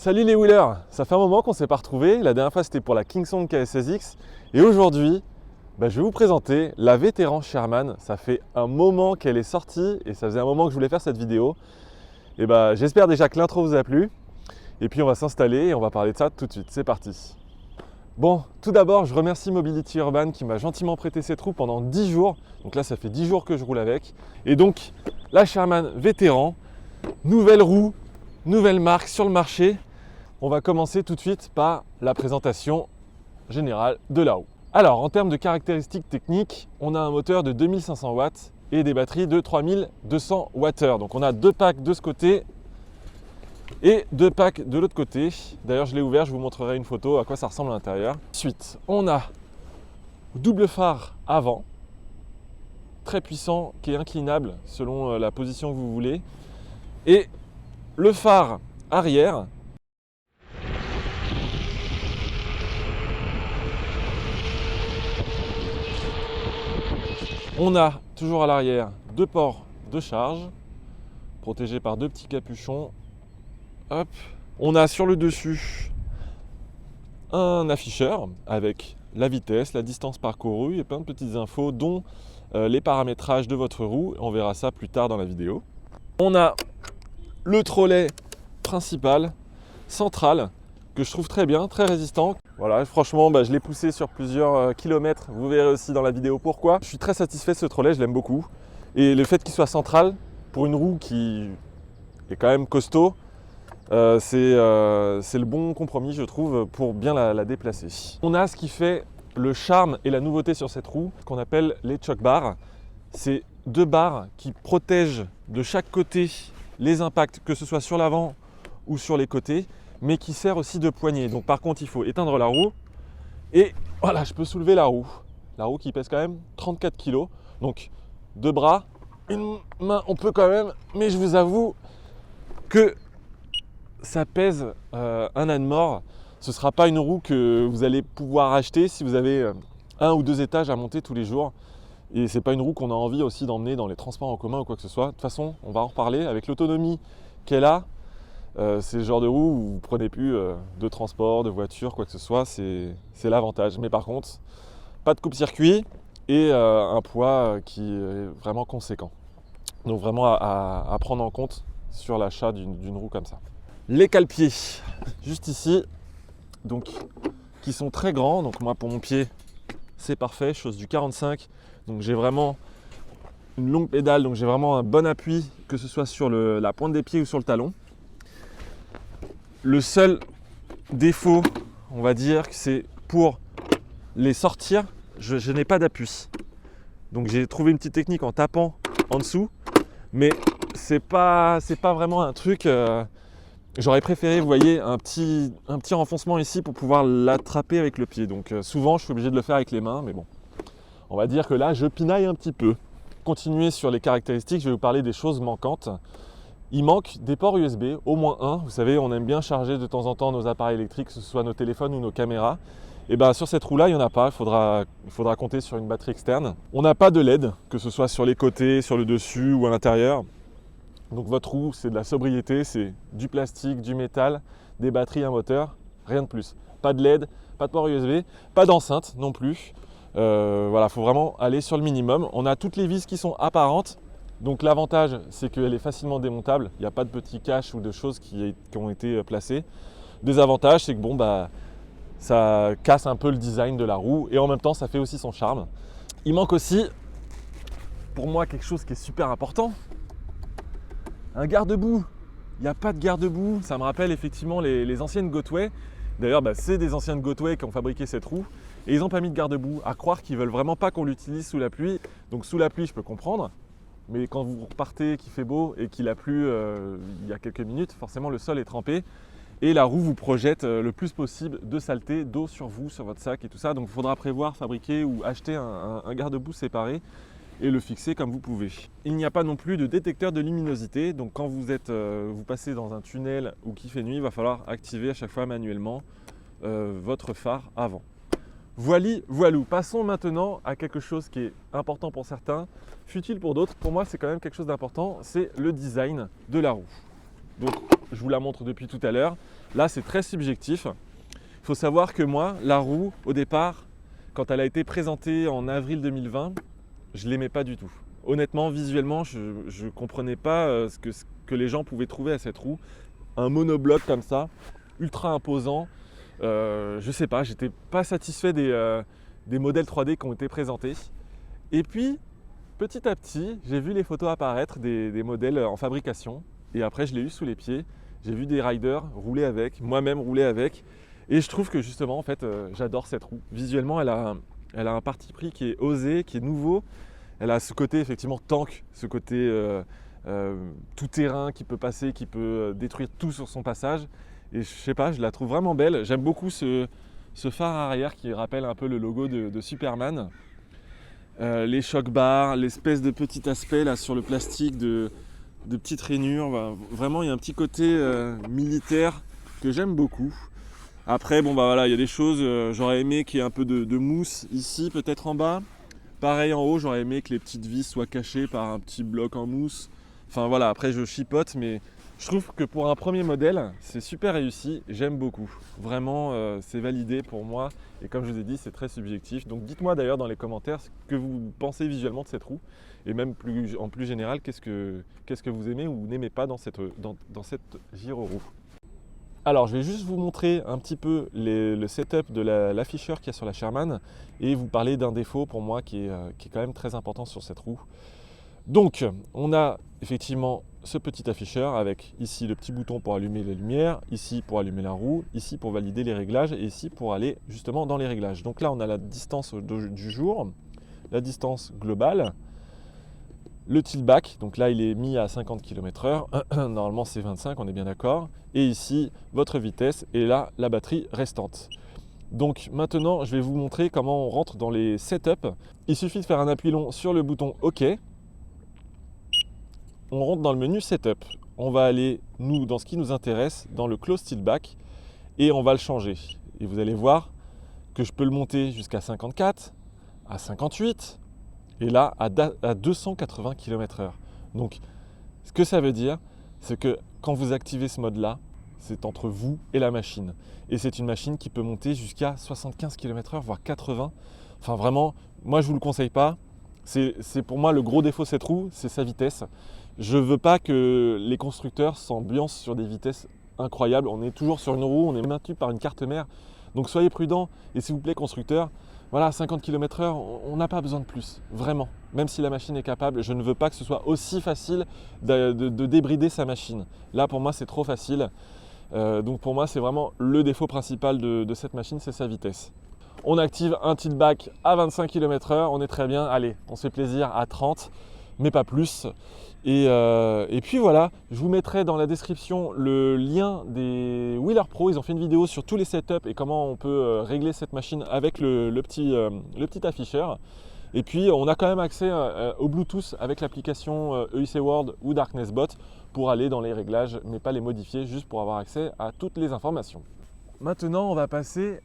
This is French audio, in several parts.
Salut les wheelers, ça fait un moment qu'on ne s'est pas retrouvés. La dernière fois c'était pour la Kingsong KS16X et aujourd'hui je vais vous présenter la Vétéran Sherman. Ça fait un moment qu'elle est sortie et ça faisait un moment que je voulais faire cette vidéo. Et j'espère déjà que l'intro vous a plu et puis on va s'installer et on va parler de ça tout de suite. C'est parti. Bon, tout d'abord je remercie Mobility Urban qui m'a gentiment prêté cette roue pendant 10 jours. Donc là ça fait 10 jours que je roule avec. Et donc la Sherman Vétéran, nouvelle roue, nouvelle marque sur le marché. On va commencer tout de suite par la présentation générale de la roue. Alors, en termes de caractéristiques techniques, on a un moteur de 2500 watts et des batteries de 3200 Wh. Donc on a deux packs de ce côté et deux packs de l'autre côté. D'ailleurs, je l'ai ouvert, je vous montrerai une photo à quoi ça ressemble à l'intérieur. Ensuite, on a double phare avant, très puissant, qui est inclinable selon la position que vous voulez. Et le phare arrière, on a toujours à l'arrière deux ports de charge, protégés par deux petits capuchons. Hop. On a sur le dessus un afficheur avec la vitesse, la distance parcourue et plein de petites infos, dont les paramétrages de votre roue. On verra ça plus tard dans la vidéo. On a le trolley principal, central, que je trouve très bien, très résistant. Voilà, franchement, je l'ai poussé sur plusieurs kilomètres. Vous verrez aussi dans la vidéo pourquoi. Je suis très satisfait de ce trolley, je l'aime beaucoup. Et le fait qu'il soit central, pour une roue qui est quand même costaud, c'est le bon compromis, je trouve, pour bien la déplacer. On a ce qui fait le charme et la nouveauté sur cette roue, qu'on appelle les choc bars. C'est deux barres qui protègent de chaque côté les impacts, que ce soit sur l'avant ou sur les côtés, mais qui sert aussi de poignée. Donc par contre, il faut éteindre la roue et voilà, je peux soulever la roue. La roue qui pèse quand même 34 kg. Donc deux bras, une main, on peut quand même, mais je vous avoue que ça pèse un âne mort. Ce ne sera pas une roue que vous allez pouvoir acheter si vous avez un ou deux étages à monter tous les jours. Et c'est pas une roue qu'on a envie aussi d'emmener dans les transports en commun ou quoi que ce soit. De toute façon, on va en reparler. Avec l'autonomie qu'elle a, c'est le genre de roue où vous ne prenez plus de transport, de voiture, quoi que ce soit. C'est l'avantage. Mais par contre, pas de coupe-circuit et un poids qui est vraiment conséquent. Donc vraiment à prendre en compte sur l'achat d'une roue comme ça. Les cale-pieds, juste ici, donc, qui sont très grands. Donc moi, pour mon pied, c'est parfait. Chose du 45. Donc j'ai vraiment une longue pédale, donc j'ai vraiment un bon appui, que ce soit sur la pointe des pieds ou sur le talon. Le seul défaut, on va dire, c'est pour les sortir, je n'ai pas d'appui. Donc j'ai trouvé une petite technique en tapant en dessous, mais c'est pas vraiment un truc. J'aurais préféré, vous voyez, un petit renfoncement ici pour pouvoir l'attraper avec le pied. Donc souvent, je suis obligé de le faire avec les mains, mais bon. On va dire que là, je pinaille un petit peu. Continuer sur les caractéristiques, je vais vous parler des choses manquantes. Il manque des ports USB, au moins un. Vous savez, on aime bien charger de temps en temps nos appareils électriques, que ce soit nos téléphones ou nos caméras. Et sur cette roue-là, il n'y en a pas. Il faudra compter sur une batterie externe. On n'a pas de LED, que ce soit sur les côtés, sur le dessus ou à l'intérieur. Donc votre roue, c'est de la sobriété, c'est du plastique, du métal, des batteries, un moteur, rien de plus. Pas de LED, pas de port USB, pas d'enceinte non plus. Voilà, il faut vraiment aller sur le minimum. On a toutes les vis qui sont apparentes. Donc l'avantage, c'est qu'elle est facilement démontable. Il n'y a pas de petits caches ou de choses qui ont été placées. Désavantage, c'est que ça casse un peu le design de la roue et en même temps, ça fait aussi son charme. Il manque aussi, pour moi, quelque chose qui est super important. Un garde-boue. Il n'y a pas de garde-boue. Ça me rappelle effectivement les anciennes Gotway. D'ailleurs, c'est des anciennes Gotway qui ont fabriqué cette roue. Et ils n'ont pas mis de garde-boue, à croire qu'ils veulent vraiment pas qu'on l'utilise sous la pluie. Donc sous la pluie, je peux comprendre. Mais quand vous repartez, qu'il fait beau et qu'il a plu il y a quelques minutes, forcément le sol est trempé. Et la roue vous projette le plus possible de saleté, d'eau sur vous, sur votre sac et tout ça. Donc il faudra prévoir, fabriquer ou acheter un garde-boue séparé et le fixer comme vous pouvez. Il n'y a pas non plus de détecteur de luminosité. Donc quand vous passez dans un tunnel ou qu'il fait nuit, il va falloir activer à chaque fois manuellement votre phare avant. Voilou. Passons maintenant à quelque chose qui est important pour certains, futile pour d'autres. Pour moi, c'est quand même quelque chose d'important, c'est le design de la roue. Donc je vous la montre depuis tout à l'heure. Là c'est très subjectif. Il faut savoir que moi, la roue, au départ, quand elle a été présentée en avril 2020, je ne l'aimais pas du tout. Honnêtement, visuellement, je ne comprenais pas ce que les gens pouvaient trouver à cette roue. Un monobloc comme ça, ultra imposant. Je sais pas, j'étais pas satisfait des modèles 3D qui ont été présentés. Et puis, petit à petit, j'ai vu les photos apparaître des modèles en fabrication. Et après, je l'ai eu sous les pieds. J'ai vu des riders rouler avec, moi-même rouler avec. Et je trouve que justement, en fait, j'adore cette roue. Visuellement, elle a un parti pris qui est osé, qui est nouveau. Elle a ce côté effectivement tank, ce côté tout terrain qui peut passer, qui peut détruire tout sur son passage. Et je sais pas, je la trouve vraiment belle. J'aime beaucoup ce phare arrière qui rappelle un peu le logo de Superman. Les choc bars, l'espèce de petit aspect là sur le plastique de petites rainures. Bah, vraiment, il y a un petit côté militaire que j'aime beaucoup. Après, bon bah voilà, il y a des choses, j'aurais aimé qu'il y ait un peu de mousse ici, peut-être en bas. Pareil en haut, j'aurais aimé que les petites vis soient cachées par un petit bloc en mousse. Enfin voilà, après je chipote, mais je trouve que pour un premier modèle, c'est super réussi, j'aime beaucoup. Vraiment, c'est validé pour moi. Et comme je vous ai dit, c'est très subjectif. Donc dites-moi d'ailleurs dans les commentaires ce que vous pensez visuellement de cette roue. Et même en plus général, qu'est-ce que vous aimez ou n'aimez pas dans cette gyroroue. Alors je vais juste vous montrer un petit peu le setup de l'afficheur qu'il y a sur la Sherman et vous parler d'un défaut pour moi qui est quand même très important sur cette roue. Donc on a effectivement ce petit afficheur avec ici le petit bouton pour allumer les lumières, ici pour allumer la roue, ici pour valider les réglages et ici pour aller justement dans les réglages. Donc là on a la distance du jour, la distance globale. Le tiltback, donc là il est mis à 50 km/h, normalement c'est 25, on est bien d'accord. Et ici votre vitesse et là la batterie restante. Donc maintenant je vais vous montrer comment on rentre dans les setups. Il suffit de faire un appui long sur le bouton OK. On rentre dans le menu setup. On va aller nous dans ce qui nous intéresse, dans le close tiltback et on va le changer. Et vous allez voir que je peux le monter jusqu'à 54, à 58. Et là, à 280 km/h. Donc, ce que ça veut dire, c'est que quand vous activez ce mode-là, c'est entre vous et la machine. Et c'est une machine qui peut monter jusqu'à 75 km/h, voire 80. Enfin, vraiment, moi, je ne vous le conseille pas. C'est pour moi le gros défaut de cette roue, c'est sa vitesse. Je ne veux pas que les constructeurs s'ambiancent sur des vitesses incroyables. On est toujours sur une roue, on est maintenu par une carte mère. Donc, soyez prudents. Et s'il vous plaît, constructeurs, voilà, 50 km/h, on n'a pas besoin de plus, vraiment. Même si la machine est capable, je ne veux pas que ce soit aussi facile de débrider sa machine. Là, pour moi, c'est trop facile. Donc pour moi, c'est vraiment le défaut principal de cette machine, c'est sa vitesse. On active un tiltback à 25 km/h, on est très bien. Allez, on se fait plaisir à 30, mais pas plus. Et puis voilà, je vous mettrai dans la description le lien des Wheeler Pro. Ils ont fait une vidéo sur tous les setups et comment on peut régler cette machine avec le petit afficheur. Et puis on a quand même accès au Bluetooth avec l'application EIC World ou DarknessBot pour aller dans les réglages, mais pas les modifier, juste pour avoir accès à toutes les informations. Maintenant, on va passer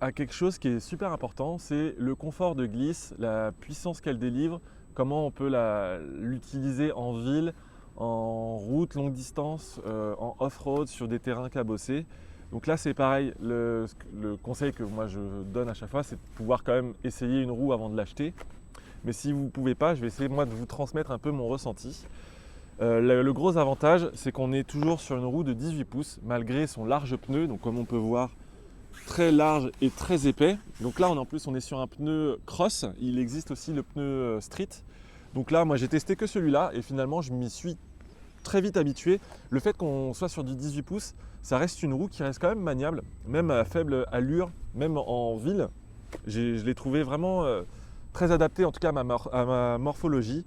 à quelque chose qui est super important, c'est le confort de glisse, la puissance qu'elle délivre. Comment on peut l'utiliser en ville, en route longue distance, en off-road, sur des terrains cabossés. Donc là c'est pareil, le conseil que moi je donne à chaque fois, c'est de pouvoir quand même essayer une roue avant de l'acheter. Mais si vous ne pouvez pas, je vais essayer moi de vous transmettre un peu mon ressenti. Le gros avantage, c'est qu'on est toujours sur une roue de 18 pouces, malgré son large pneu, donc comme on peut voir, très large et très épais. Donc là, en plus, on est sur un pneu cross. Il existe aussi le pneu street. Donc là, moi, j'ai testé que celui-là et finalement, je m'y suis très vite habitué. Le fait qu'on soit sur du 18 pouces, ça reste une roue qui reste quand même maniable, même à faible allure, même en ville. Je l'ai trouvé vraiment très adaptée, en tout cas à ma morphologie.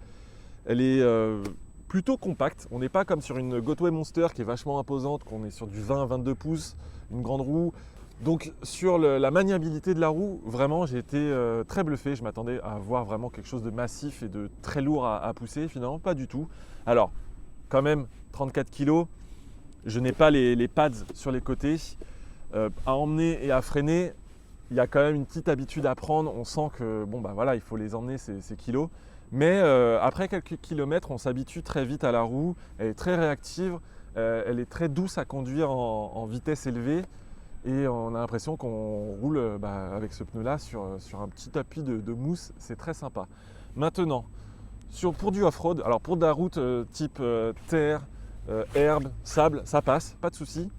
Elle est plutôt compacte. On n'est pas comme sur une Gotway Monster qui est vachement imposante, qu'on est sur du 20-22 pouces, une grande roue. Donc sur la maniabilité de la roue, vraiment j'ai été très bluffé. Je m'attendais à voir vraiment quelque chose de massif et de très lourd à pousser. Finalement pas du tout. Alors quand même 34 kg, je n'ai pas les pads sur les côtés. À emmener et à freiner, il y a quand même une petite habitude à prendre. On sent que bon bah voilà, il faut les emmener ces kilos. Mais après quelques kilomètres, on s'habitue très vite à la roue. Elle est très réactive. Elle est très douce à conduire en vitesse élevée et on a l'impression qu'on roule avec ce pneu là sur un petit tapis de mousse, c'est très sympa. Maintenant, pour du off-road, alors pour de la route type terre, herbe, sable, ça passe, pas de souci.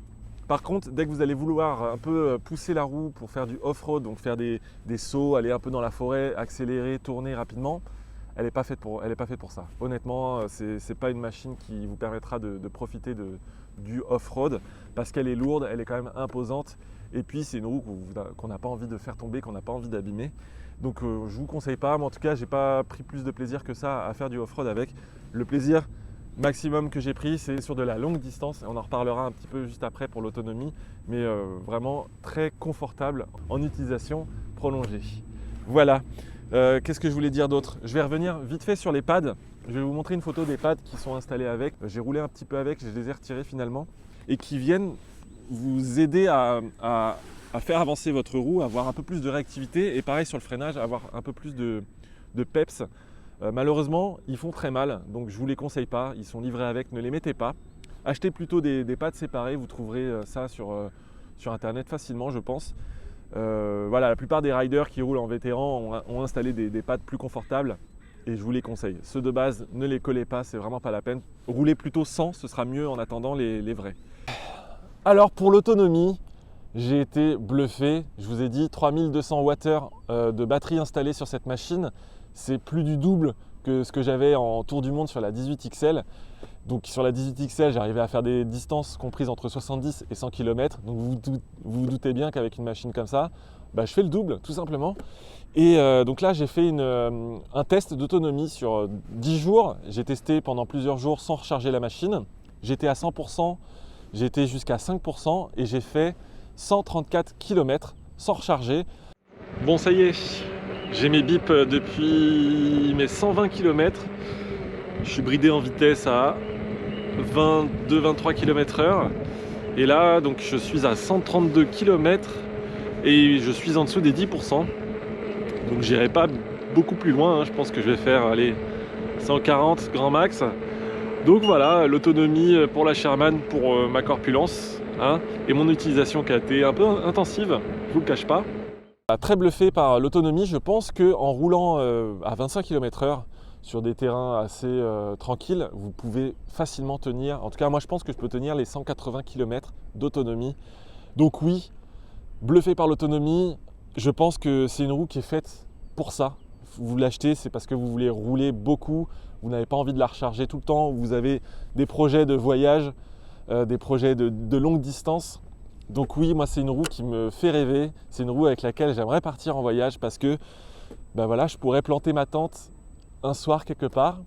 Par contre, dès que vous allez vouloir un peu pousser la roue pour faire du off-road, donc faire des sauts, aller un peu dans la forêt, accélérer, tourner rapidement, elle n'est pas faite pour ça. Honnêtement, c'est pas une machine qui vous permettra de profiter du off-road parce qu'elle est lourde, elle est quand même imposante. Et puis c'est une roue qu'on n'a pas envie de faire tomber, qu'on n'a pas envie d'abîmer. Donc je ne vous conseille pas, mais en tout cas, j'ai pas pris plus de plaisir que ça à faire du off-road avec. Le plaisir maximum que j'ai pris, c'est sur de la longue distance. Et on en reparlera un petit peu juste après pour l'autonomie, mais vraiment très confortable en utilisation prolongée. Voilà. Qu'est-ce que je voulais dire d'autre? Je vais revenir vite fait sur les pads. Je vais vous montrer une photo des pads qui sont installés avec. J'ai roulé un petit peu avec, je les ai retirés finalement et qui viennent vous aider à faire avancer votre roue, à avoir un peu plus de réactivité et pareil sur le freinage, à avoir un peu plus de peps. Malheureusement, ils font très mal, donc je ne vous les conseille pas. Ils sont livrés avec, ne les mettez pas. Achetez plutôt des pads séparés, vous trouverez ça sur internet facilement, je pense. Voilà, la plupart des riders qui roulent en vétéran ont installé des pads plus confortables et je vous les conseille. Ceux de base, ne les collez pas, c'est vraiment pas la peine. Roulez plutôt sans, ce sera mieux en attendant les vrais. Alors pour l'autonomie, j'ai été bluffé. Je vous ai dit 3200 Wh de batterie installée sur cette machine. C'est plus du double que ce que j'avais en tour du monde sur la 18XL. Donc sur la 18XL, j'arrivais à faire des distances comprises entre 70 et 100 km. Donc vous doutez bien qu'avec une machine comme ça, je fais le double tout simplement. Et donc là, j'ai fait un test d'autonomie sur 10 jours. J'ai testé pendant plusieurs jours sans recharger la machine. J'étais à 100%, j'ai été jusqu'à 5% et j'ai fait 134 km sans recharger. Bon, ça y est, j'ai mes bips depuis mes 120 km. Je suis bridé en vitesse à 22-23 km/h. Et là, donc, je suis à 132 km et je suis en dessous des 10%. Donc, j'irai pas beaucoup plus loin. Je pense que je vais faire 140 grand max. Donc voilà, l'autonomie pour la Sherman, pour ma corpulence et mon utilisation qui a été un peu intensive, je vous le cache pas. Très bluffé par l'autonomie, je pense qu'en roulant à 25 km/h sur des terrains assez tranquilles, vous pouvez facilement tenir, en tout cas moi je pense que je peux tenir les 180 km d'autonomie. Donc oui, bluffé par l'autonomie, je pense que c'est une roue qui est faite pour ça. Vous l'achetez, c'est parce que vous voulez rouler beaucoup, vous n'avez pas envie de la recharger tout le temps, vous avez des projets de voyage, des projets de longue distance. Donc oui, moi c'est une roue qui me fait rêver, c'est une roue avec laquelle j'aimerais partir en voyage parce que voilà, je pourrais planter ma tente un soir quelque part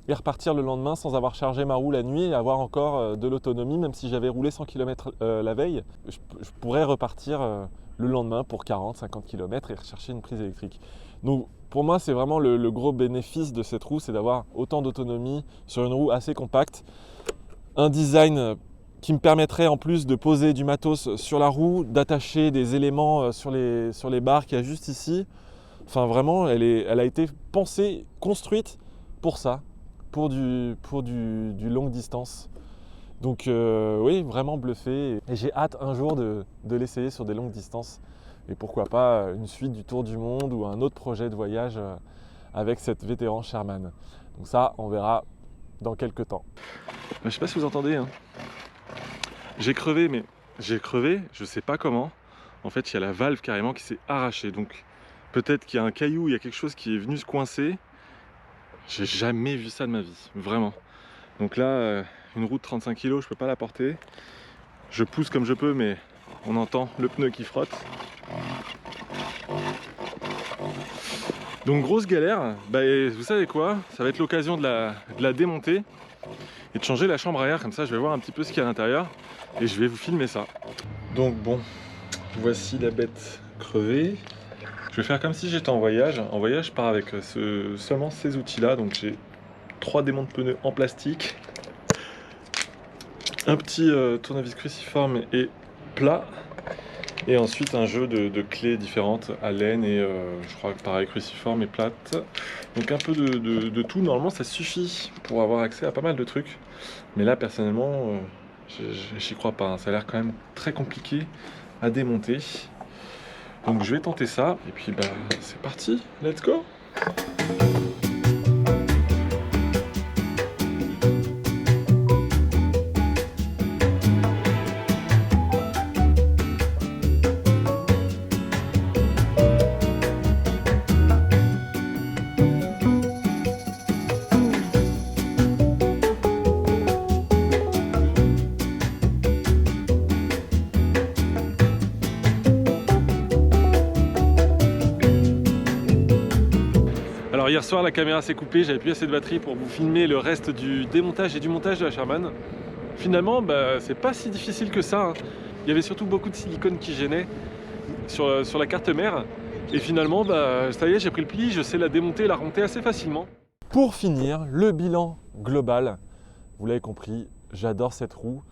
et repartir le lendemain sans avoir chargé ma roue la nuit et avoir encore de l'autonomie, même si j'avais roulé 100 km la veille, je pourrais repartir le lendemain pour 40-50 km et rechercher une prise électrique. Donc pour moi, c'est vraiment le gros bénéfice de cette roue, c'est d'avoir autant d'autonomie sur une roue assez compacte. Un design qui me permettrait en plus de poser du matos sur la roue, d'attacher des éléments sur les barres qu'il y a juste ici. Enfin vraiment, elle a été pensée, construite pour ça, pour du longue distance. Donc oui, vraiment bluffé. Et j'ai hâte un jour de l'essayer sur des longues distances. Et pourquoi pas une suite du Tour du Monde ou un autre projet de voyage avec cette vétéran Sherman. Donc ça, on verra dans quelques temps. Je ne sais pas si vous entendez. Hein. J'ai crevé, je ne sais pas comment. En fait, il y a la valve carrément qui s'est arrachée. Donc peut-être qu'il y a un caillou, il y a quelque chose qui est venu se coincer. J'ai jamais vu ça de ma vie, vraiment. Donc là, une roue de 35 kg, je ne peux pas la porter. Je pousse comme je peux, mais on entend le pneu qui frotte. Donc grosse galère, vous savez quoi, ça va être l'occasion de la démonter et de changer la chambre à air, comme ça je vais voir un petit peu ce qu'il y a à l'intérieur et je vais vous filmer ça. Donc bon, voici la bête crevée. Je vais faire comme si j'étais en voyage. En voyage, je pars avec seulement ces outils-là, donc j'ai 3 démontes de pneus en plastique, un petit tournevis cruciforme et plat, et ensuite un jeu de clés différentes à laine et je crois que pareil cruciforme et plate. Donc un peu de tout, normalement ça suffit pour avoir accès à pas mal de trucs. Mais là personnellement J'y crois pas, hein. Ça a l'air quand même très compliqué à démonter. Donc je vais tenter ça, et puis bah c'est parti, let's go! Alors hier soir la caméra s'est coupée, j'avais plus assez de batterie pour vous filmer le reste du démontage et du montage de la Sherman. Finalement bah, c'est pas si difficile que ça, hein. Il y avait surtout beaucoup de silicone qui gênait sur la carte mère. Et finalement bah, ça y est, j'ai pris le pli, je sais la démonter et la remonter assez facilement. Pour finir, le bilan global, vous l'avez compris, j'adore cette roue.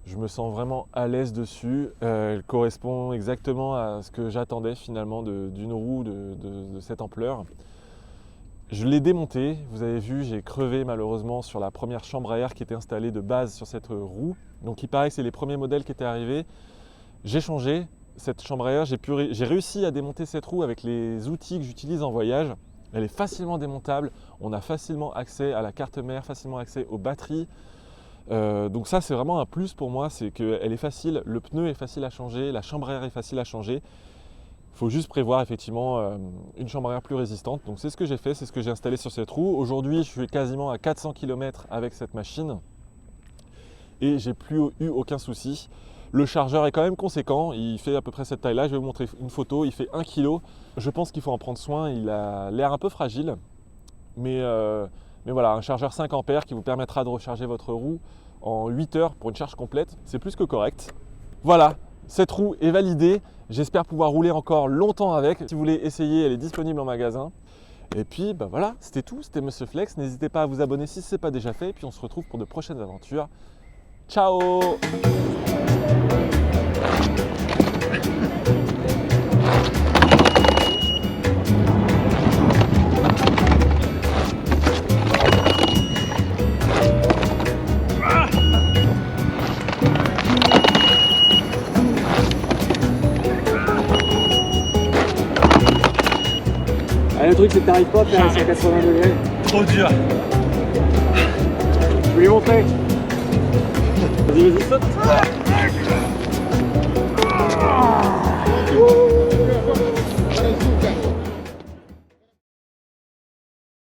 Je me sens vraiment à l'aise dessus. Elle correspond exactement à ce que j'attendais finalement d'une roue de cette ampleur. Je l'ai démontée, vous avez vu, j'ai crevé malheureusement sur la première chambre à air qui était installée de base sur cette roue. Donc il paraît que c'est les premiers modèles qui étaient arrivés. J'ai changé cette chambre à air, j'ai réussi à démonter cette roue avec les outils que j'utilise en voyage. Elle est facilement démontable, on a facilement accès à la carte mère, facilement accès aux batteries. Donc ça c'est vraiment un plus pour moi, c'est qu'elle est facile, le pneu est facile à changer, la chambre à air est facile à changer. Il faut juste prévoir effectivement une chambre à air plus résistante. Donc c'est ce que j'ai fait, c'est ce que j'ai installé sur cette roue. Aujourd'hui je suis quasiment à 400 km avec cette machine et j'ai plus eu aucun souci. Le chargeur est quand même conséquent, il fait à peu près cette taille là, je vais vous montrer une photo, il fait 1 kg. Je pense qu'il faut en prendre soin, il a l'air un peu fragile. Mais voilà, un chargeur 5 A qui vous permettra de recharger votre roue en 8 heures pour une charge complète, c'est plus que correct. Voilà, cette roue est validée. J'espère pouvoir rouler encore longtemps avec. Si vous voulez essayer, elle est disponible en magasin. Et puis bah voilà, c'était tout, c'était Monsieur Flex. N'hésitez pas à vous abonner si ce n'est pas déjà fait. Et puis on se retrouve pour de prochaines aventures. Ciao! Le truc c'est que t'arrives pas à faire un 180 degrés. Trop dur! Je vais lui montrer. Vas-y, saute.